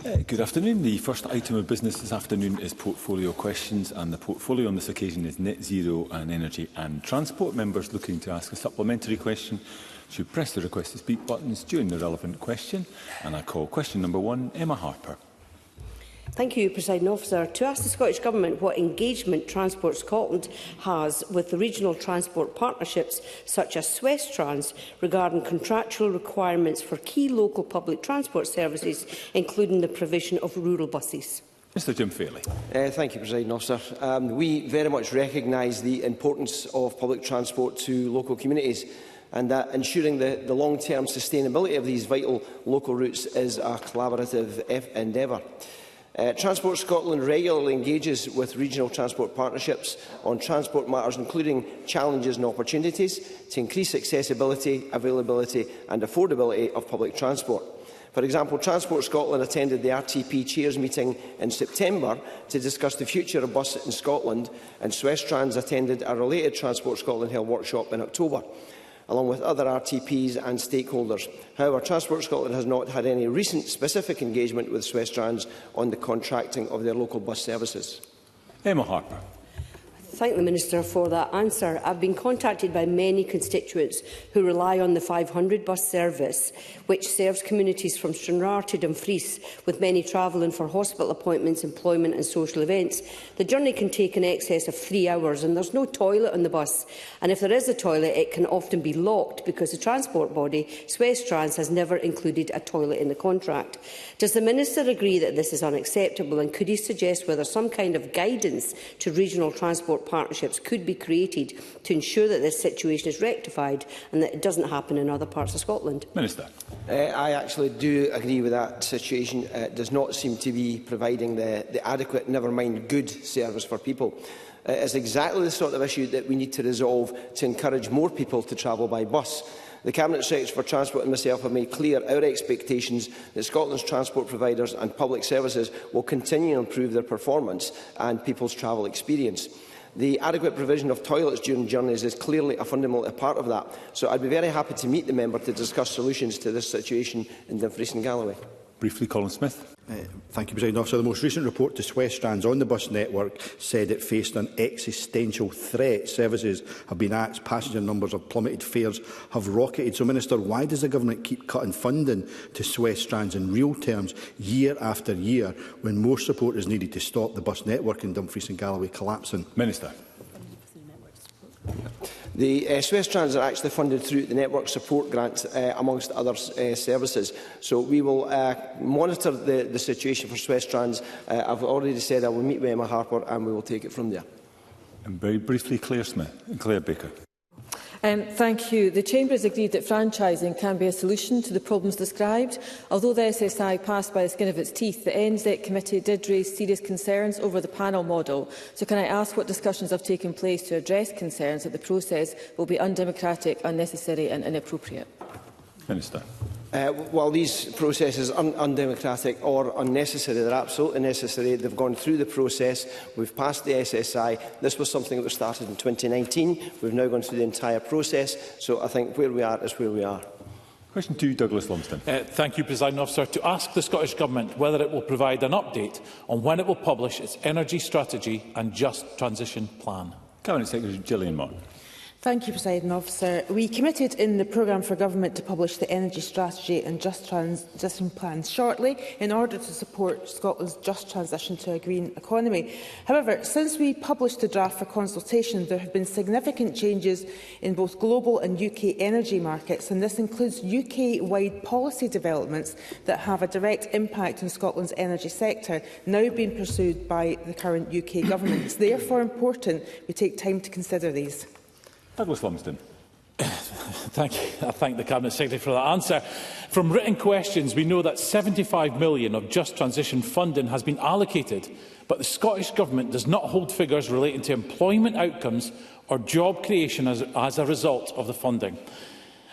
Good afternoon. The first item of business this afternoon is portfolio questions, and the portfolio on this occasion is net zero and energy and transport. Members looking to ask a supplementary question should press the request to speak buttons during the relevant question. And I call question number 1, Emma Harper. Thank you, Presiding Officer. To ask the Scottish Government what engagement Transport Scotland has with the regional transport partnerships such as Swestrans regarding contractual requirements for key local public transport services, including the provision of rural buses. Mr Jim Fairley. Thank you, Presiding Officer. We very much recognise the importance of public transport to local communities, and that ensuring the long-term sustainability of these vital local routes is a collaborative endeavour. Transport Scotland regularly engages with regional transport partnerships on transport matters, including challenges and opportunities to increase accessibility, availability and affordability of public transport. For example, Transport Scotland attended the RTP Chairs meeting in September to discuss the future of bus in Scotland, and Swestrans attended a related Transport Scotland held workshop in October, along with other RTPs and stakeholders. However, Transport Scotland has not had any recent specific engagement with Swestrans on the contracting of their local bus services. Emma Harper. Thank the Minister for that answer. I've been contacted by many constituents who rely on the 500 bus service, which serves communities from Stranraer to Dumfries, with many travelling for hospital appointments, employment and social events. The journey can take in excess of 3 hours, and there's no toilet on the bus. And if there is a toilet, it can often be locked because the transport body, Swestrans, has never included a toilet in the contract. Does the Minister agree that this is unacceptable, and could he suggest whether some kind of guidance to regional transport partnerships could be created to ensure that this situation is rectified and that it doesn't happen in other parts of Scotland? Minister. I actually do agree with that situation. It does not seem to be providing the adequate, never mind good, service for people. It is exactly the sort of issue that we need to resolve to encourage more people to travel by bus. The Cabinet Secretary for Transport and myself have made clear our expectations that Scotland's transport providers and public services will continue to improve their performance and people's travel experience. The adequate provision of toilets during journeys is clearly a fundamental part of that. So I'd be very happy to meet the member to discuss solutions to this situation in Dumfries and Galloway. Briefly, Colin Smith. Thank you, President Officer. The most recent report to Swestrans on the bus network said it faced an existential threat. Services have been axed, passenger numbers have plummeted, fares have rocketed. So, Minister, why does the Government keep cutting funding to Swestrans in real terms year after year when more support is needed to stop the bus network in Dumfries and Galloway collapsing? Minister. The Swestrans are actually funded through the Network Support Grant, amongst other services. So we will monitor the situation for Swestrans. I've already said I will meet with Emma Harper and we will take it from there. And very briefly, Claire Baker. Thank you. The Chamber has agreed that franchising can be a solution to the problems described. Although the SSI passed by the skin of its teeth, the NZEC Committee did raise serious concerns over the panel model. So can I ask what discussions have taken place to address concerns that the process will be undemocratic, unnecessary and inappropriate? Minister. While these processes are undemocratic or unnecessary, they're absolutely necessary. They've gone through the process. We've passed the SSI. This was something that was started in 2019. We've now gone through the entire process. So I think where we are is where we are. Question 2, Douglas Lumsden. Thank you, Presiding Officer. To ask the Scottish Government whether it will provide an update on when it will publish its energy strategy and just transition plan. Cabinet Secretary Gillian Martin. Thank you, Presiding Officer. We committed in the programme for Government to publish the Energy Strategy and Just Transition Plan shortly in order to support Scotland's just transition to a green economy. However, since we published the draft for consultation, there have been significant changes in both global and UK energy markets, and this includes UK-wide policy developments that have a direct impact on Scotland's energy sector, now being pursued by the current UK Government. It's therefore important we take time to consider these. Douglas Lumsden. Thank you. I thank the Cabinet Secretary for that answer. From written questions, we know that £75 million of Just Transition funding has been allocated, but the Scottish Government does not hold figures relating to employment outcomes or job creation as a result of the funding.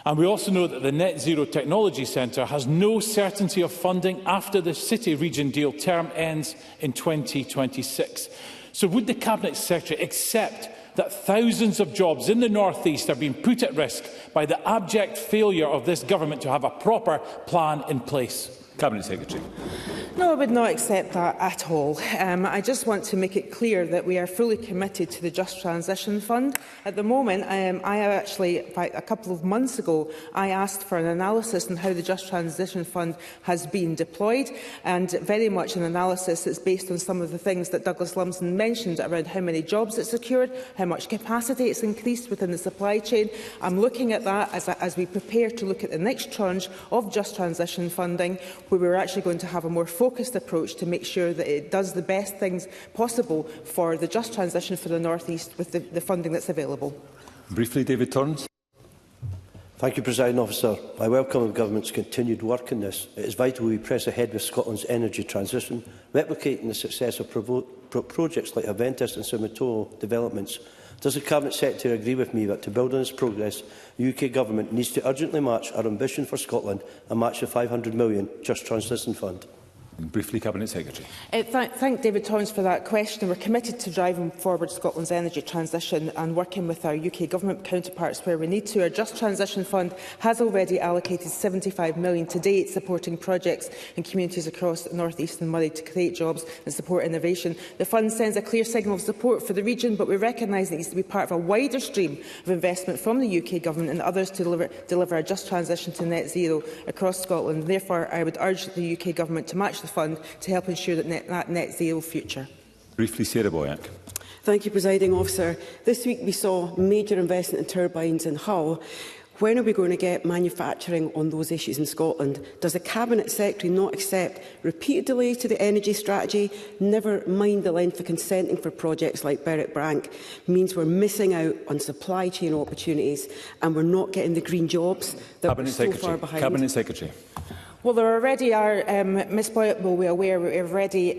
And we also know that the Net Zero Technology Centre has no certainty of funding after the City-Region deal term ends in 2026. So would the Cabinet Secretary accept that thousands of jobs in the North East are being put at risk by the abject failure of this Government to have a proper plan in place? Cabinet Secretary. No, I would not accept that at all. I just want to make it clear that we are fully committed to the Just Transition Fund. At the moment, I actually, a couple of months ago, I asked for an analysis on how the Just Transition Fund has been deployed, and very much an analysis that's based on some of the things that Douglas Lumsden mentioned around how many jobs it's secured, how much capacity it's increased within the supply chain. I'm looking at that as we prepare to look at the next tranche of Just Transition funding, where we're actually going to have a more focused approach to make sure that it does the best things possible for the just transition for the North East with the funding that's available. Briefly, David Torrance. Thank you, Presiding Officer. I welcome the Government's continued work on this. It is vital we press ahead with Scotland's energy transition, replicating the success of projects like Aventus and Sumitomo developments. Does the Cabinet Secretary agree with me that to build on this progress, the UK Government needs to urgently match our ambition for Scotland and match the £500 million Just Transition Fund? And briefly, Cabinet Secretary. Thank David Torrance for that question. We're committed to driving forward Scotland's energy transition and working with our UK Government counterparts where we need to. Our Just Transition Fund has already allocated £75 million to date, supporting projects in communities across the North East and Moray to create jobs and support innovation. The fund sends a clear signal of support for the region, but we recognise that it needs to be part of a wider stream of investment from the UK Government and others to deliver a just transition to net zero across Scotland. Therefore, I would urge the UK Government to match the fund to help ensure that net zero future. Briefly, Sarah Boyack. Thank you, Presiding Officer. This week we saw major investment in turbines in Hull. When are we going to get manufacturing on those issues in Scotland? Does the Cabinet Secretary not accept repeated delays to the energy strategy? Never mind the length of consenting for projects like Berwick Brank means we're missing out on supply chain opportunities and we're not getting the green jobs that we're so far behind. Cabinet Secretary. Well, there already are, Ms Boyack will be aware, we're already,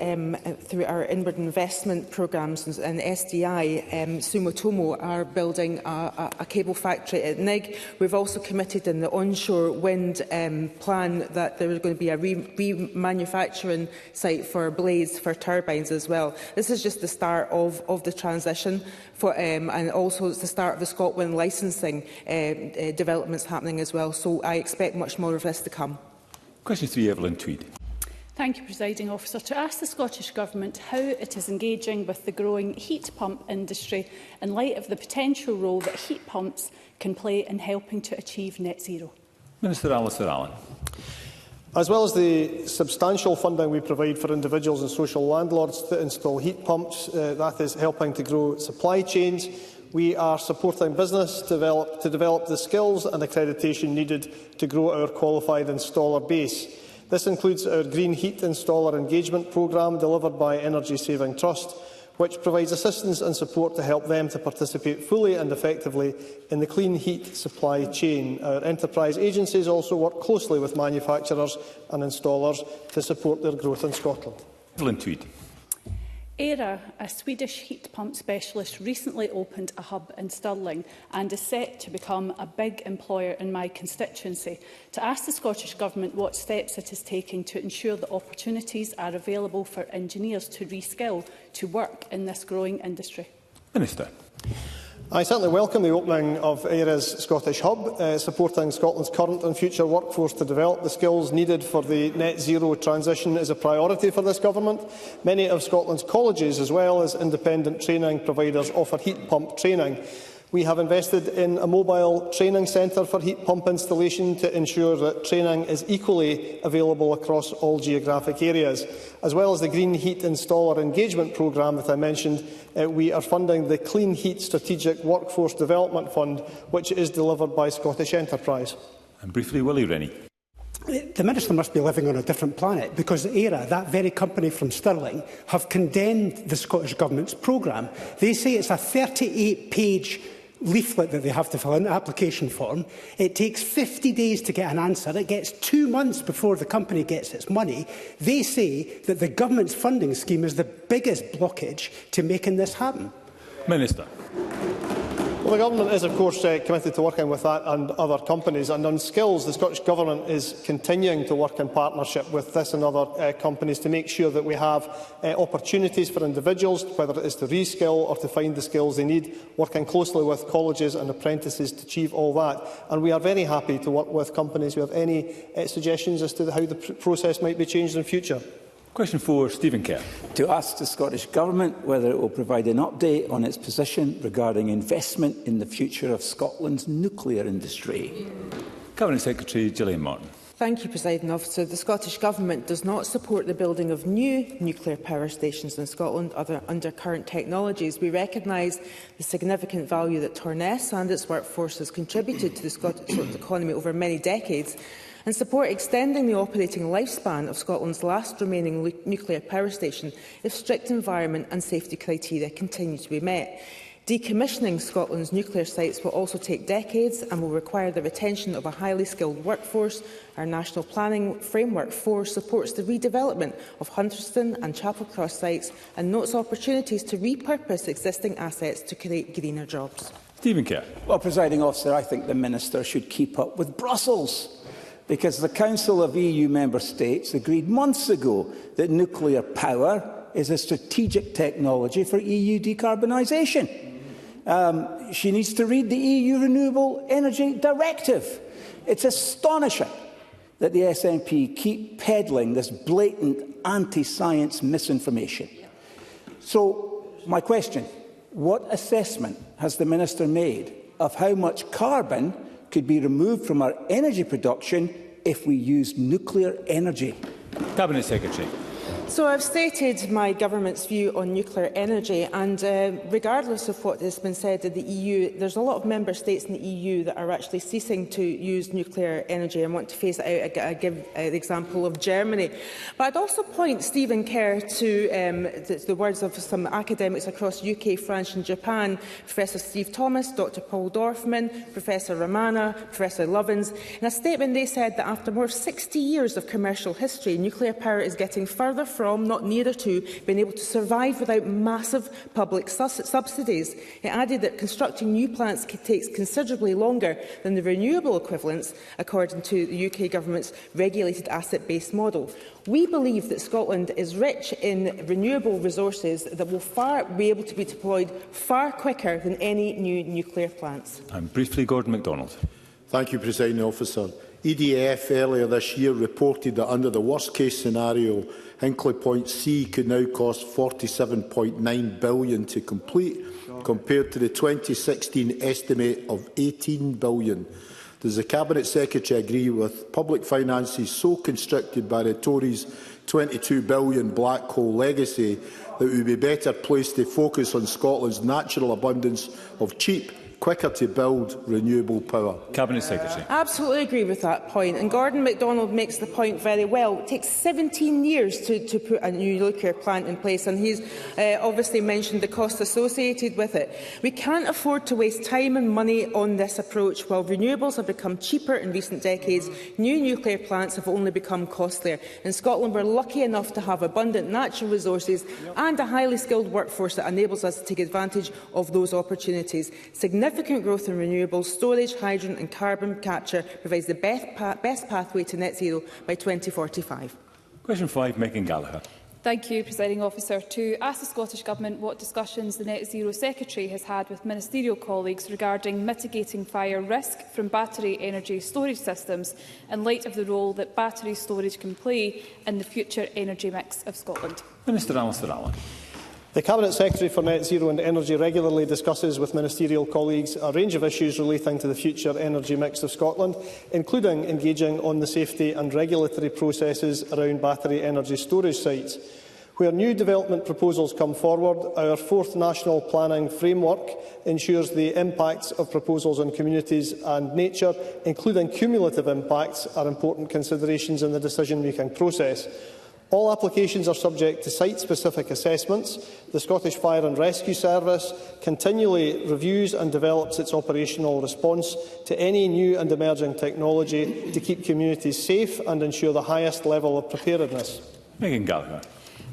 through our inward investment programmes and SDI, Sumitomo are building a cable factory at Nigg. We've also committed in the onshore wind plan that there is going to be a remanufacturing site for blades for turbines as well. This is just the start of the transition, and also it's the start of the ScotWind licensing developments happening as well. So I expect much more of this to come. Question 3, Evelyn Tweed. Thank you, Presiding Officer. To ask the Scottish Government how it is engaging with the growing heat pump industry in light of the potential role that heat pumps can play in helping to achieve net zero. Minister Alistair Allen. As well as the substantial funding we provide for individuals and social landlords to install heat pumps, that is helping to grow supply chains. We are supporting business to develop the skills and accreditation needed to grow our qualified installer base. This includes our Green Heat Installer Engagement Programme delivered by Energy Saving Trust, which provides assistance and support to help them to participate fully and effectively in the clean heat supply chain. Our enterprise agencies also work closely with manufacturers and installers to support their growth in Scotland. Evelyn Tweed. ERA, a Swedish heat pump specialist, recently opened a hub in Stirling and is set to become a big employer in my constituency. To ask the Scottish Government what steps it is taking to ensure that opportunities are available for engineers to reskill to work in this growing industry. Minister. I certainly welcome the opening of ERA's Scottish Hub, supporting Scotland's current and future workforce to develop the skills needed for the net zero transition is a priority for this Government. Many of Scotland's colleges, as well as independent training providers, offer heat pump training. We have invested in a mobile training centre for heat pump installation to ensure that training is equally available across all geographic areas. As well as the Green Heat Installer Engagement Programme that I mentioned, we are funding the Clean Heat Strategic Workforce Development Fund, which is delivered by Scottish Enterprise. And briefly, Willie Rennie. The Minister must be living on a different planet, because ERA, that very company from Stirling, have condemned the Scottish Government's programme. They say it's a 38-page leaflet that they have to fill in, an application form. It takes 50 days to get an answer. It gets 2 months before the company gets its money. They say that the Government's funding scheme is the biggest blockage to making this happen. Minister. Well, the Government is, of course, committed to working with that and other companies. And on skills, the Scottish Government is continuing to work in partnership with this and other companies to make sure that we have opportunities for individuals, whether it is to reskill or to find the skills they need, working closely with colleges and apprentices to achieve all that. And we are very happy to work with companies who have any suggestions as to how the process might be changed in future. Question 4, Stephen Kerr. To ask the Scottish Government whether it will provide an update on its position regarding investment in the future of Scotland's nuclear industry. Cabinet Secretary Gillian Martin. Thank you, Presiding Officer. The Scottish Government does not support the building of new nuclear power stations in Scotland under current technologies. We recognise the significant value that Torness and its workforce has contributed to the Scottish economy over many decades, and support extending the operating lifespan of Scotland's last remaining nuclear power station if strict environment and safety criteria continue to be met. Decommissioning Scotland's nuclear sites will also take decades and will require the retention of a highly skilled workforce. Our National Planning Framework 4 supports the redevelopment of Hunterston and Chapel Cross sites and notes opportunities to repurpose existing assets to create greener jobs. Stephen Kerr. Well, Presiding Officer, I think the Minister should keep up with Brussels, because the Council of EU Member States agreed months ago that nuclear power is a strategic technology for EU decarbonisation. She needs to read the EU Renewable Energy Directive. It's astonishing that the SNP keep peddling this blatant anti-science misinformation. So, my question, what assessment has the Minister made of how much carbon could be removed from our energy production if we use nuclear energy? Cabinet Secretary. So I've stated my government's view on nuclear energy, and regardless of what has been said in the EU, there's a lot of member states in the EU that are actually ceasing to use nuclear energy and want to phase it out. I give the example of Germany. But I'd also point Stephen Kerr to the words of some academics across UK, France and Japan, Professor Steve Thomas, Dr Paul Dorfman, Professor Ramana, Professor Lovins. In a statement they said that after more than 60 years of commercial history, nuclear power is getting further from, not nearer to, being able to survive without massive public subsidies. It added that constructing new plants takes considerably longer than the renewable equivalents, according to the UK Government's regulated asset-based model. We believe that Scotland is rich in renewable resources that will be able to be deployed far quicker than any new nuclear plants. And briefly, Gordon MacDonald. Thank you, Presiding Officer. EDF earlier this year reported that under the worst-case scenario, Hinkley Point C could now cost £47.9 billion to complete, compared to the 2016 estimate of £18 billion. Does the Cabinet Secretary agree with public finances so constricted by the Tories' £22 billion black hole legacy that we would be better placed to focus on Scotland's natural abundance of cheap, quicker to build renewable power? Cabinet Secretary. Absolutely agree with that point, and Gordon MacDonald makes the point very well. It takes 17 years to put a new nuclear plant in place, and he's obviously mentioned the cost associated with it. We can't afford to waste time and money on this approach. While renewables have become cheaper in recent decades, new nuclear plants have only become costlier. In Scotland, we're lucky enough to have abundant natural resources and a highly skilled workforce that enables us to take advantage of those opportunities. Significant growth in renewables, storage, hydrogen and carbon capture provides the best pathway to net zero by 2045. Question 5, Megan Gallagher. Thank you, Presiding Officer. To ask the Scottish Government what discussions the Net Zero Secretary has had with ministerial colleagues regarding mitigating fire risk from battery energy storage systems in light of the role that battery storage can play in the future energy mix of Scotland. Minister Alistair Allen. The Cabinet Secretary for Net Zero and Energy regularly discusses with ministerial colleagues a range of issues relating to the future energy mix of Scotland, including engaging on the safety and regulatory processes around battery energy storage sites. Where new development proposals come forward, our fourth National Planning Framework ensures the impacts of proposals on communities and nature, including cumulative impacts, are important considerations in the decision-making process. All applications are subject to site-specific assessments. The Scottish Fire and Rescue Service continually reviews and develops its operational response to any new and emerging technology to keep communities safe and ensure the highest level of preparedness. Megan Gallagher.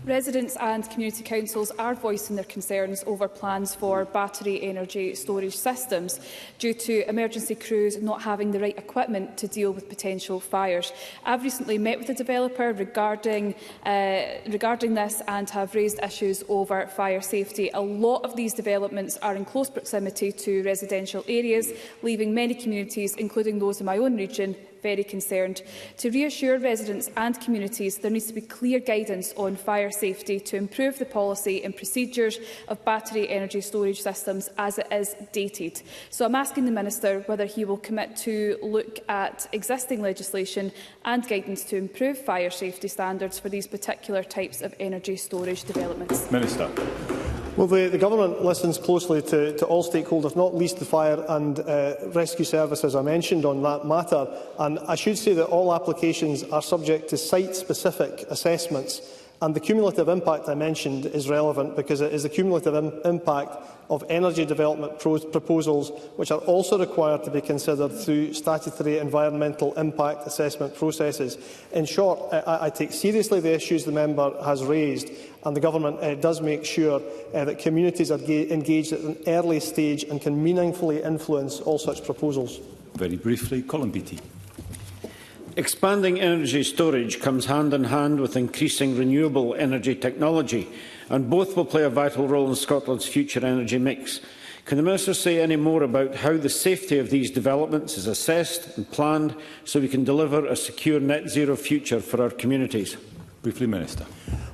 Residents and community councils are voicing their concerns over plans for battery energy storage systems due to emergency crews not having the right equipment to deal with potential fires. I've recently met with a developer regarding this and have raised issues over fire safety. A lot of these developments are in close proximity to residential areas, leaving many communities, including those in my own region, very concerned. To reassure residents and communities, there needs to be clear guidance on fire safety to improve the policy and procedures of battery energy storage systems as it is dated. So I'm asking the Minister whether he will commit to look at existing legislation and guidance to improve fire safety standards for these particular types of energy storage developments. Minister. Well, the Government listens closely to all stakeholders, not least the fire and rescue services I mentioned on that matter. And I should say that all applications are subject to site-specific assessments. And the cumulative impact I mentioned is relevant because it is the cumulative impact of energy development proposals which are also required to be considered through statutory environmental impact assessment processes. In short, I take seriously the issues the member has raised, and the Government does make sure that communities are engaged at an early stage and can meaningfully influence all such proposals. Very briefly, Colin Beattie. Expanding energy storage comes hand in hand with increasing renewable energy technology, and both will play a vital role in Scotland's future energy mix. Can the Minister say any more about how the safety of these developments is assessed and planned so we can deliver a secure net zero future for our communities? Briefly, Minister.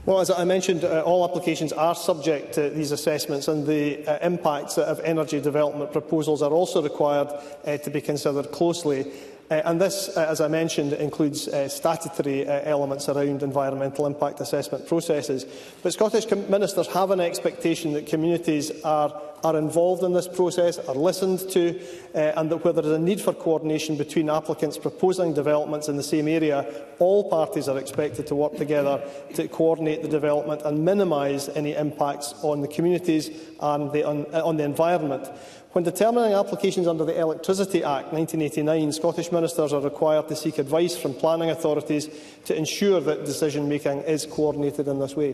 Well, as I mentioned, all applications are subject to these assessments, and the impacts of energy development proposals are also required to be considered closely. And this, as I mentioned, includes statutory elements around environmental impact assessment processes. But Scottish ministers have an expectation that communities are involved in this process, are listened to, and that where there is a need for coordination between applicants proposing developments in the same area, all parties are expected to work together to coordinate the development and minimise any impacts on the communities and on the environment. When determining applications under the Electricity Act 1989, Scottish ministers are required to seek advice from planning authorities to ensure that decision-making is coordinated in this way.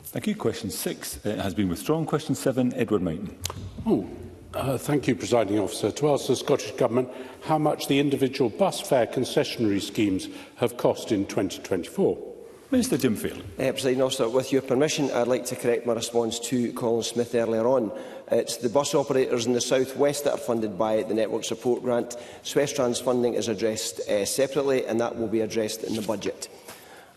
Thank you. Question 6 has been withdrawn. Question 7, Edward Mountain. Thank you, Presiding Officer. To ask the Scottish Government how much the individual bus fare concessionary schemes have cost in 2024. Minister Jim Fairley. Presiding Officer, with your permission, I'd like to correct my response to Colin Smith earlier on. It's the bus operators in the South West that are funded by the Network Support Grant. Swestrans funding is addressed separately, and that will be addressed in the budget.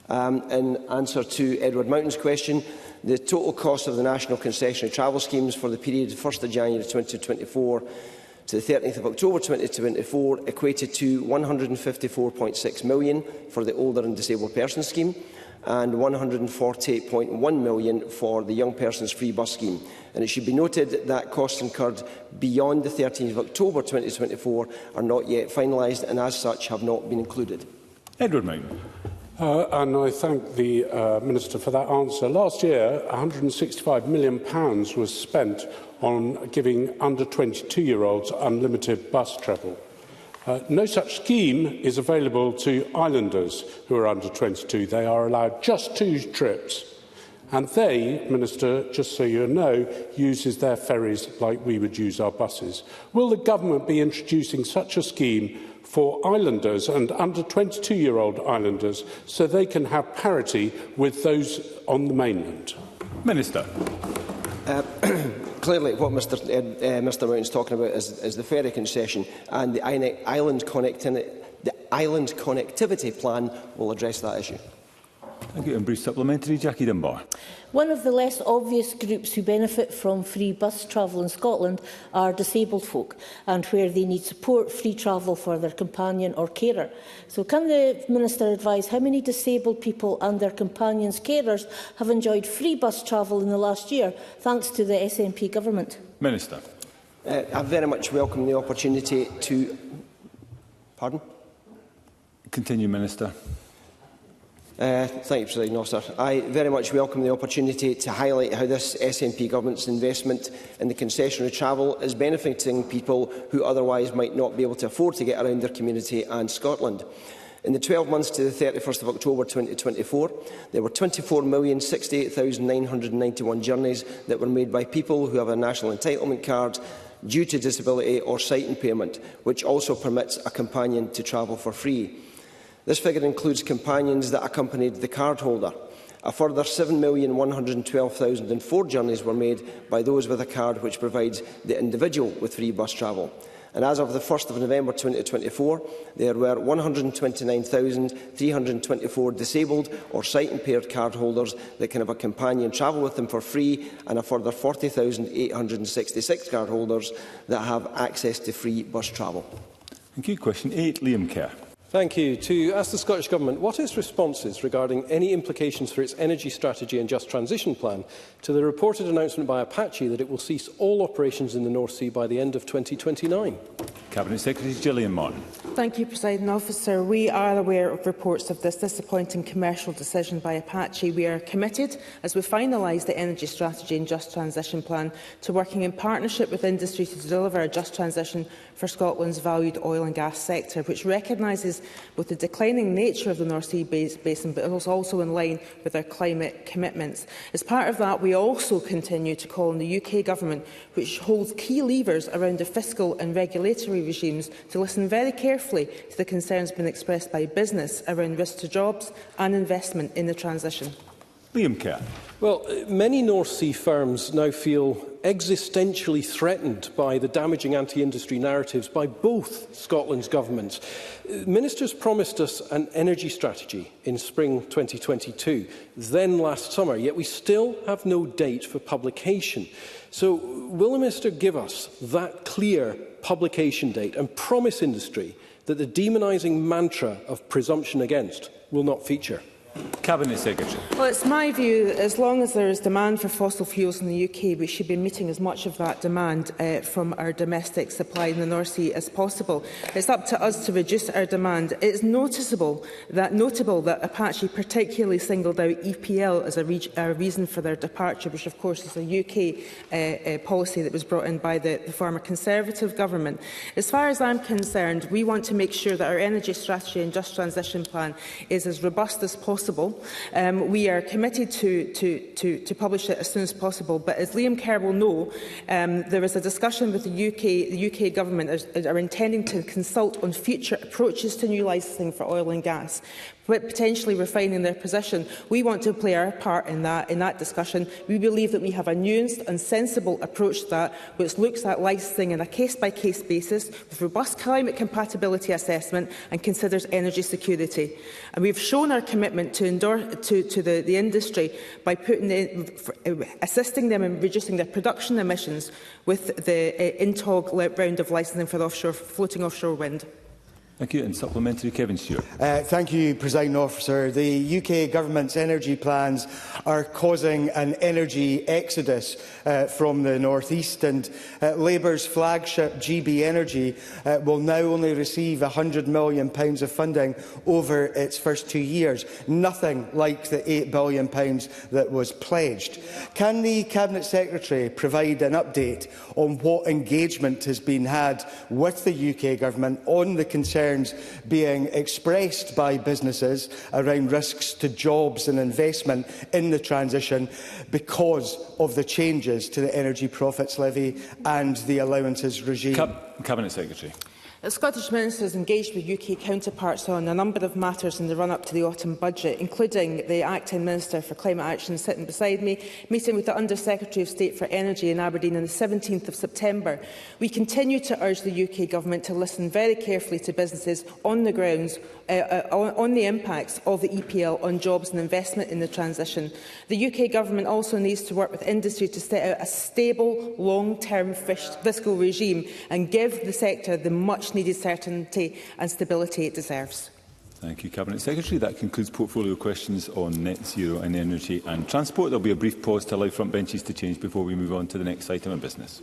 In answer to Edward Mountain's question, the total cost of the National Concessionary Travel Schemes for the period 1st of January 2024 to the 13th of October 2024 equated to £154.6 million for the Older and Disabled Persons Scheme and £148.1 million for the Young Persons Free Bus Scheme. And it should be noted that costs incurred beyond the 13th of October 2024 are not yet finalised and as such have not been included. Edward Mountain. And I thank the Minister for that answer. Last year, £165 million was spent on giving under 22-year-olds unlimited bus travel. No such scheme is available to islanders who are under 22. They are allowed just 2 trips. And they, Minister, just so you know, uses their ferries like we would use our buses. Will the Government be introducing such a scheme for islanders and under 22-year-old islanders so they can have parity with those on the mainland? Minister. Clearly, what Mr Mountain is talking about is the ferry concession, and the island connectivity plan will address that issue. Thank you. And brief supplementary, Jackie Dunbar. One of the less obvious groups who benefit from free bus travel in Scotland are disabled folk, and where they need support, free travel for their companion or carer. So can the Minister advise how many disabled people and their companions' carers have enjoyed free bus travel in the last year, thanks to the SNP government? Minister. I very much welcome the opportunity to... Pardon? Continue, Minister. Thank you, Presiding Officer. I very much welcome the opportunity to highlight how this SNP Government's investment in the concessionary travel is benefiting people who otherwise might not be able to afford to get around their community and Scotland. In the 12 months to the 31st of October 2024, there were 24,068,991 journeys that were made by people who have a national entitlement card due to disability or sight impairment, which also permits a companion to travel for free. This figure includes companions that accompanied the cardholder. A further 7,112,004 journeys were made by those with a card which provides the individual with free bus travel. And as of the 1st of November 2024, there were 129,324 disabled or sight-impaired cardholders that can have a companion travel with them for free, and a further 40,866 cardholders that have access to free bus travel. Thank you. Question 8, Liam Kerr. Thank you. To ask the Scottish Government what its response is regarding any implications for its energy strategy and just transition plan to the reported announcement by Apache that it will cease all operations in the North Sea by the end of 2029. Cabinet Secretary Gillian Martin. Thank you, Presiding Officer. We are aware of reports of this disappointing commercial decision by Apache. We are committed, as we finalise the energy strategy and just transition plan, to working in partnership with industry to deliver a just transition for Scotland's valued oil and gas sector, which recognises both the declining nature of the North Sea basin, but is also in line with our climate commitments. As part of that, we also continue to call on the UK Government, which holds key levers around the fiscal and regulatory regimes, to listen very carefully to the concerns being expressed by business around risk to jobs and investment in the transition. Liam Kerr. Well, many North Sea firms now feel existentially threatened by the damaging anti-industry narratives by both Scotland's governments. Ministers promised us an energy strategy in spring 2022, then last summer, yet we still have no date for publication. So will the Minister give us that clear publication date and promise industry that the demonising mantra of presumption against will not feature? Cabinet Secretary. Well, it's my view that as long as there is demand for fossil fuels in the UK, we should be meeting as much of that demand from our domestic supply in the North Sea as possible. It's up to us to reduce our demand. It is notable that Apache particularly singled out EPL as a reason for their departure, which of course is a UK policy that was brought in by the former Conservative government. As far as I'm concerned, we want to make sure that our energy strategy and just transition plan is as robust as possible. We are committed to publish it as soon as possible, but as Liam Kerr will know, there is a discussion with the UK Government are intending to consult on future approaches to new licensing for oil and gas, potentially refining their position. We want to play our part in that discussion. We believe that we have a nuanced and sensible approach to that, which looks at licensing on a case-by-case basis with robust climate compatibility assessment and considers energy security. And we've shown our commitment to the industry by assisting them in reducing their production emissions with the INTOG round of licensing for the floating offshore wind. Thank you. And supplementary, Kevin Stewart. Thank you, Presiding Officer. The UK Government's energy plans are causing an energy exodus from the North East, and Labour's flagship GB Energy will now only receive £100 million of funding over its first 2 years, nothing like the £8 billion that was pledged. Can the Cabinet Secretary provide an update on what engagement has been had with the UK Government on the concerns being expressed by businesses around risks to jobs and investment in the transition because of the changes to the Energy Profits Levy and the allowances regime? Cabinet Secretary. The Scottish Ministers engaged with UK counterparts on a number of matters in the run-up to the autumn budget, including the Acting Minister for Climate Action sitting beside me, meeting with the Under-Secretary of State for Energy in Aberdeen on the 17th of September. We continue to urge the UK Government to listen very carefully to businesses on the grounds on the impacts of the EPL on jobs and investment in the transition. The UK Government also needs to work with industry to set out a stable, long-term fiscal regime and give the sector the much-needed certainty and stability it deserves. Thank you, Cabinet Secretary. That concludes portfolio questions on net zero and energy and transport. There will be a brief pause to allow front benches to change before we move on to the next item of business.